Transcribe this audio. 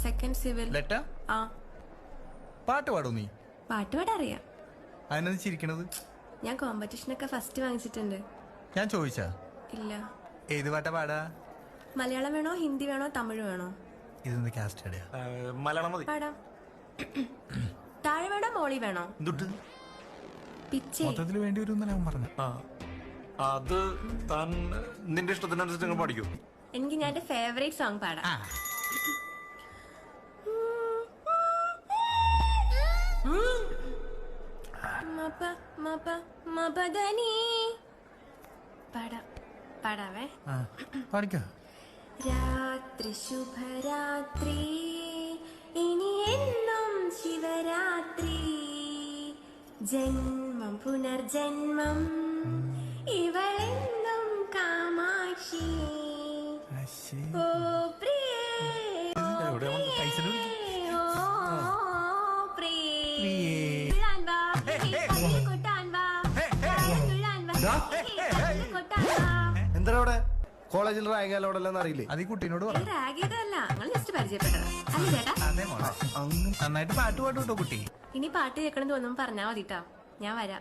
Second civil. ലെറ്റ ആ പാട്ട് പാടൂ നീ? പാട്ട് പാടാൻ അറിയാം. അതിനത് ചിരിക്കണത്? ഞാൻ കോമ്പറ്റീഷനൊക്കെ ഫസ്റ്റ് വാങ്ങിച്ചിട്ടുണ്ട്. ഞാൻ ചോദിച്ചാ? ഇല്ല. ഏത് പാട്ടാ പാടാ? മലയാളം വേണോ, ഹിന്ദി വേണോ, തമിഴ് വേണോ? ഇതെന്ത് കാസ്റ്റ് അടയാ? മലയാളം മതി. പാടാം. താഴെ വേണോ, മോളി വേണോ? പിച്ചേ. മൊത്തത്തിൽ വേണ്ടി വരും ഞാൻ പറഞ്ഞു. അത് താൻ നിന്റെ ഇഷ്ടത്തിനനുസരിച്ച് പഠിക്കൂ. എനിക്ക് ഞാൻ എന്റെ ഫേവറേറ്റ് സോങ് പാടാം. പാടാവേ. പാടിക്കോ. രാത്രി ശുഭരാത്രി, ഇനി എന്നും ശിവരാത്രി, ജന്മം പുനർജന്മം, ഇവളെന്നും കാമാക്ഷി. ഓ പ്രിയേ, ഓ പ്രിയേ, എന്താ അവിടെ കോളേജിൽ റാങ്ക് അലോടെല്ലാം അറിയില്ലേ? അത് ഈ കുട്ടീനോട് പരിചയപ്പെട്ടതാ. നന്നായിട്ട് പാട്ട് പാട്ടു കേട്ടോ കുട്ടി. ഇനി പാട്ട് കേൾക്കണം തോന്നുന്നു പറഞ്ഞാ മതിട്ടാ, ഞാൻ വരാം.